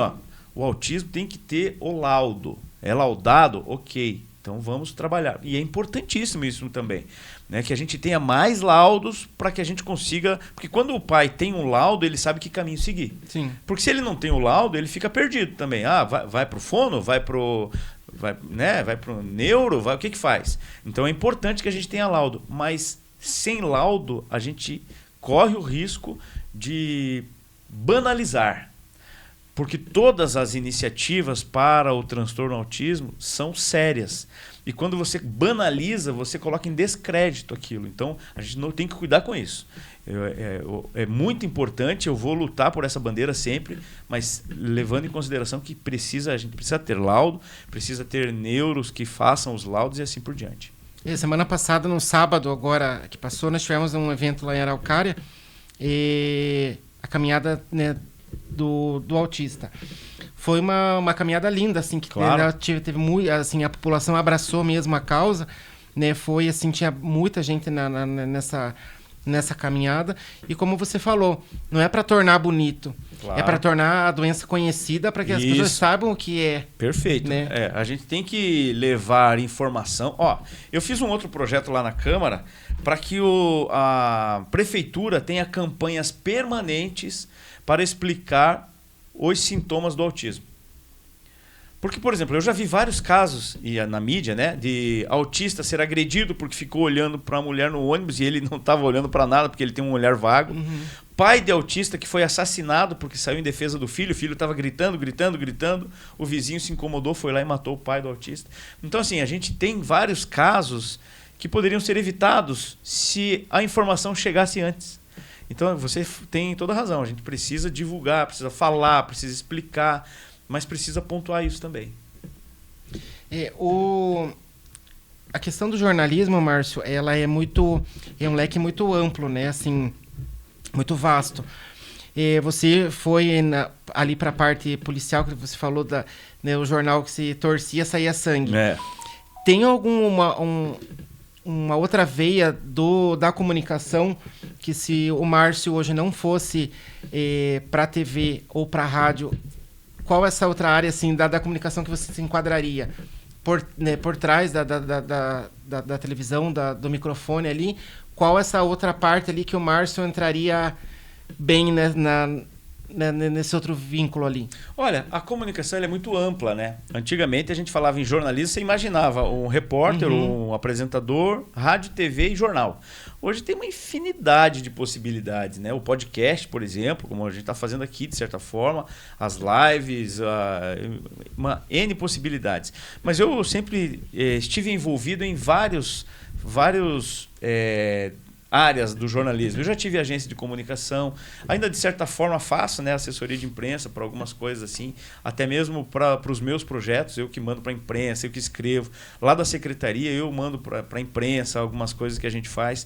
o autismo tem que ter o laudo. É laudado? Ok. Então vamos trabalhar. E é importantíssimo isso também. Né? Que a gente tenha mais laudos para que a gente consiga... Porque quando o pai tem um laudo, ele sabe que caminho seguir. Sim. Porque se ele não tem o laudo, ele fica perdido também. Vai para o fono, vai para o neuro, o que faz? Então é importante que a gente tenha laudo, mas sem laudo a gente corre o risco de banalizar, porque todas as iniciativas para o transtorno autismo são sérias. E quando você banaliza, você coloca em descrédito aquilo. Então, a gente não tem que cuidar com isso. É muito importante, eu vou lutar por essa bandeira sempre, mas levando em consideração que a gente precisa ter laudo, precisa ter neuros que façam os laudos e assim por diante. Semana passada, no sábado, agora que passou, nós tivemos um evento lá em Araucária, a caminhada, né, do autista. Foi uma caminhada linda, assim, que claro. Teve muito, assim, a população abraçou mesmo a causa, né? Foi assim, tinha muita gente nessa caminhada. E como você falou, não é para tornar bonito, claro. É para tornar a doença conhecida, para que as pessoas saibam o que é. Perfeito. Né? A gente tem que levar informação. Eu fiz um outro projeto lá na Câmara para que a prefeitura tenha campanhas permanentes para explicar os sintomas do autismo. Porque, por exemplo, eu já vi vários casos na mídia, né, de autista ser agredido porque ficou olhando para a mulher no ônibus e ele não estava olhando para nada porque ele tem um olhar vago. Uhum. Pai de autista que foi assassinado porque saiu em defesa do filho. O filho estava gritando. O vizinho se incomodou, foi lá e matou o pai do autista. Então, assim, a gente tem vários casos que poderiam ser evitados se a informação chegasse antes. Então, você tem toda a razão. A gente precisa divulgar, precisa falar, precisa explicar, mas precisa pontuar isso também. A questão do jornalismo, Márcio, ela é um leque muito amplo, né? Assim, muito vasto. Você foi ali para a parte policial, que você falou né, o jornal que se torcia, saía sangue. Tem uma outra veia da comunicação que, se o Márcio hoje não fosse para a TV ou para a rádio, qual essa outra área assim, da comunicação que você se enquadraria? Por trás da televisão, do microfone ali, qual essa outra parte ali que o Márcio entraria bem nesse outro vínculo ali? Olha, a comunicação é muito ampla, né? Antigamente a gente falava em jornalismo, você imaginava um repórter, um apresentador, rádio, TV e jornal. Hoje tem uma infinidade de possibilidades, né? O podcast, por exemplo, como a gente está fazendo aqui, de certa forma, as lives, uma N possibilidades. Mas eu sempre estive envolvido em vários áreas do jornalismo. Eu já tive agência de comunicação, ainda de certa forma faço, né, assessoria de imprensa para algumas coisas assim, até mesmo para os meus projetos, eu que mando para a imprensa, eu que escrevo. Lá da secretaria eu mando para a imprensa algumas coisas que a gente faz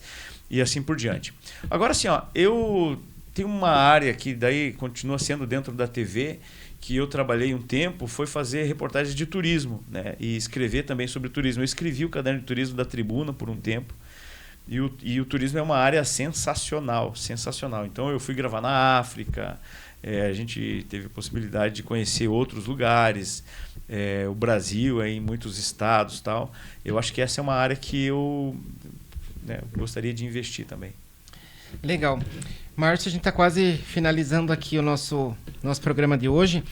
e assim por diante. Agora assim, eu tenho uma área que daí continua sendo dentro da TV, que eu trabalhei um tempo, foi fazer reportagens de turismo, né, e escrever também sobre turismo. Eu escrevi o caderno de turismo da Tribuna por um tempo. E o turismo é uma área sensacional. Então eu fui gravar na África, a gente teve a possibilidade de conhecer outros lugares, o Brasil, em muitos estados, tal. Eu acho que essa é uma área que eu né, eu gostaria de investir também. Legal. Márcio, a gente está quase finalizando aqui o nosso programa de hoje.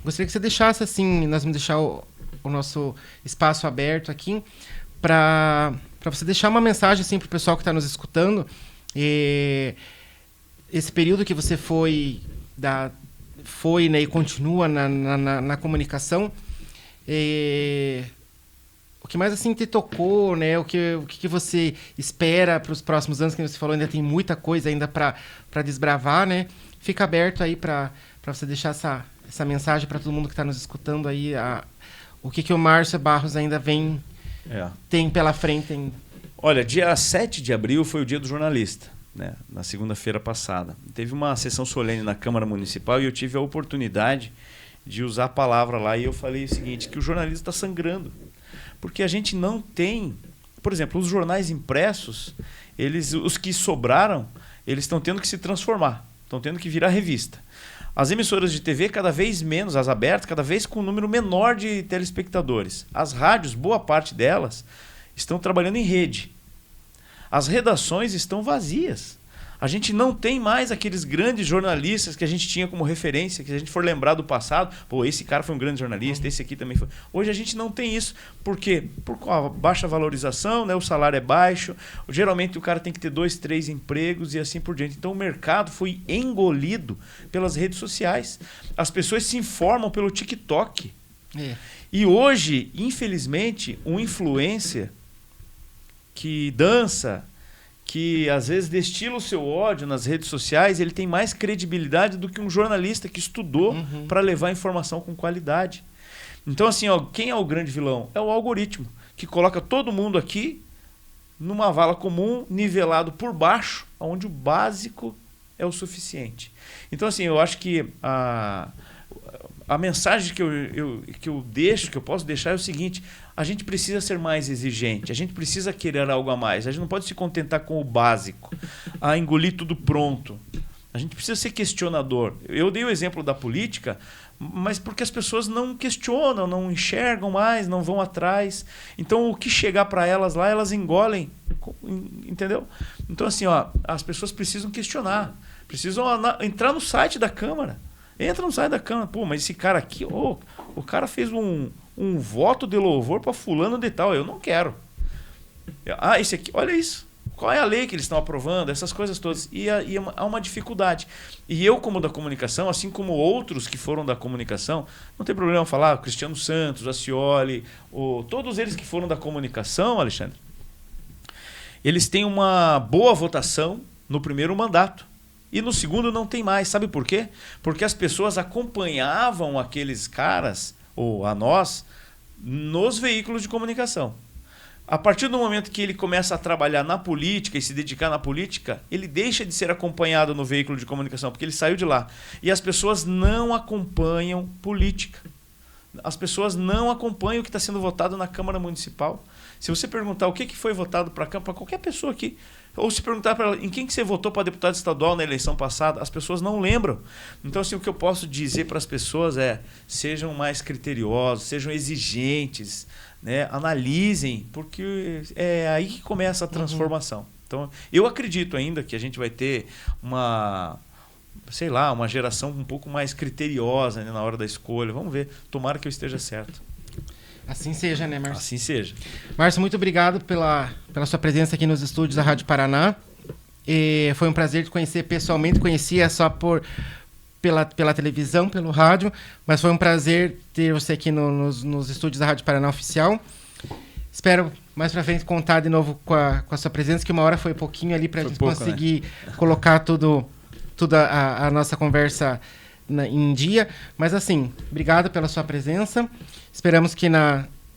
Gostaria que você deixasse, assim, nós vamos deixar o nosso espaço aberto aqui para você deixar uma mensagem assim, para o pessoal que está nos escutando. Esse período que você foi, né, e continua na comunicação, o que mais assim te tocou, né? O que você espera para os próximos anos, que você falou, ainda tem muita coisa ainda para desbravar, né? Fica aberto aí para você deixar essa mensagem para todo mundo que está nos escutando aí, o que o Márcio Barros ainda tem pela frente ainda. Olha, dia 7 de abril foi o dia do jornalista, né? Na segunda-feira passada. Teve uma sessão solene na Câmara Municipal e eu tive a oportunidade de usar a palavra lá e eu falei o seguinte, que o jornalista está sangrando. Porque a gente não tem... Por exemplo, os jornais impressos, os que sobraram, eles estão tendo que se transformar, estão tendo que virar revista. As emissoras de TV cada vez menos, as abertas, cada vez com um número menor de telespectadores. As rádios, boa parte delas, estão trabalhando em rede. As redações estão vazias. A gente não tem mais aqueles grandes jornalistas que a gente tinha como referência, que se a gente for lembrar do passado, pô, esse cara foi um grande jornalista, esse aqui também foi. Hoje a gente não tem isso. Por quê? Por a baixa valorização, né? O salário é baixo, geralmente o cara tem que ter 2, 3 empregos e assim por diante. Então o mercado foi engolido pelas redes sociais. As pessoas se informam pelo TikTok. E hoje, infelizmente, um influencer que dança, que às vezes destila o seu ódio nas redes sociais, ele tem mais credibilidade do que um jornalista que estudou para levar informação com qualidade. Então, assim, quem é o grande vilão? É o algoritmo, que coloca todo mundo aqui numa vala comum, nivelado por baixo, onde o básico é o suficiente. Então, assim, eu acho que a mensagem que eu deixo, que eu posso deixar é o seguinte: a gente precisa ser mais exigente, a gente precisa querer algo a mais, a gente não pode se contentar com o básico, a engolir tudo pronto. A gente precisa ser questionador. Eu dei o exemplo da política, mas porque as pessoas não questionam, não enxergam mais, não vão atrás. Então o que chegar para elas lá, elas engolem, entendeu? Então assim, as pessoas precisam questionar, precisam entrar no site da Câmara. Entra no site da Câmara. Pô, mas esse cara aqui, o cara fez um voto de louvor para fulano de tal. Eu não quero. Esse aqui, olha isso. Qual é a lei que eles estão aprovando? Essas coisas todas. E há uma dificuldade. E eu, como da comunicação, assim como outros que foram da comunicação, não tem problema falar, o Cristiano Santos, a Scioli, todos eles que foram da comunicação, Alexandre, eles têm uma boa votação no primeiro mandato. E no segundo não tem mais. Sabe por quê? Porque as pessoas acompanhavam aqueles caras, ou a nós, nos veículos de comunicação. A partir do momento que ele começa a trabalhar na política e se dedicar na política, ele deixa de ser acompanhado no veículo de comunicação, porque ele saiu de lá. E as pessoas não acompanham política. As pessoas não acompanham o que está sendo votado na Câmara Municipal. Se você perguntar o que foi votado para qualquer pessoa aqui, ou se perguntar para ela em quem que você votou para deputado estadual na eleição passada, as pessoas não lembram. Então, assim, o que eu posso dizer para as pessoas é: sejam mais criteriosos, sejam exigentes, né? Analisem, porque é aí que começa a transformação. Então, eu acredito ainda que a gente vai ter uma geração um pouco mais criteriosa, né, na hora da escolha. Vamos ver. Tomara que eu esteja certo. Assim seja, né, Márcio? Assim seja. Márcio, muito obrigado pela sua presença aqui nos estúdios da Rádio Paraná. Foi um prazer te conhecer pessoalmente. Conhecia só pela televisão, pelo rádio, mas foi um prazer ter você aqui nos estúdios da Rádio Paraná Oficial. Espero mais pra frente contar de novo com a sua presença, que uma hora foi pouquinho ali pra gente conseguir, né, colocar tudo a nossa conversa em dia. Mas assim, obrigado pela sua presença. Esperamos que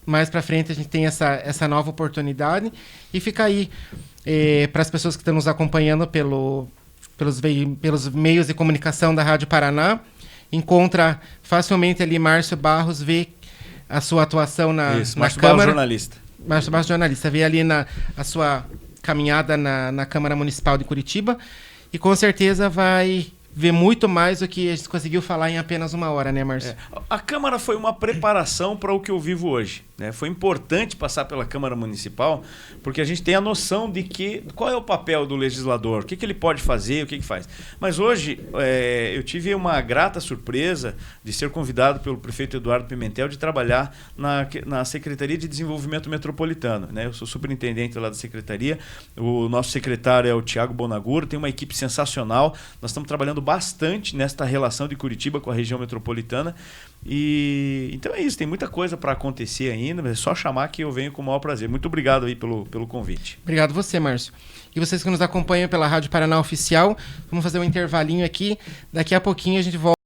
mais para frente a gente tenha essa nova oportunidade. E fica aí para as pessoas que estão nos acompanhando pelos meios de comunicação da Rádio Paraná. Encontra facilmente ali Márcio Barros, vê a sua atuação na Márcio Câmara. Barros, jornalista. Márcio Barros, jornalista. Vê ali a sua caminhada na Câmara Municipal de Curitiba. E com certeza vai ver muito mais do que a gente conseguiu falar em apenas uma hora, né, Márcio? A Câmara foi uma preparação para o que eu vivo hoje, né? né? Foi importante passar pela Câmara Municipal, porque a gente tem a noção de qual é o papel do legislador, o que ele pode fazer, o que faz. Mas hoje eu tive uma grata surpresa de ser convidado pelo prefeito Eduardo Pimentel de trabalhar na Secretaria de Desenvolvimento Metropolitano, né? Eu sou superintendente lá da Secretaria, o nosso secretário é o Tiago Bonaguro, tem uma equipe sensacional, nós estamos trabalhando bastante nesta relação de Curitiba com a região metropolitana. E então é isso, tem muita coisa para acontecer ainda, mas é só chamar que eu venho com o maior prazer. Muito obrigado aí pelo convite. Obrigado você, Márcio. E vocês que nos acompanham pela Rádio Paraná Oficial, vamos fazer um intervalinho aqui. Daqui a pouquinho a gente volta.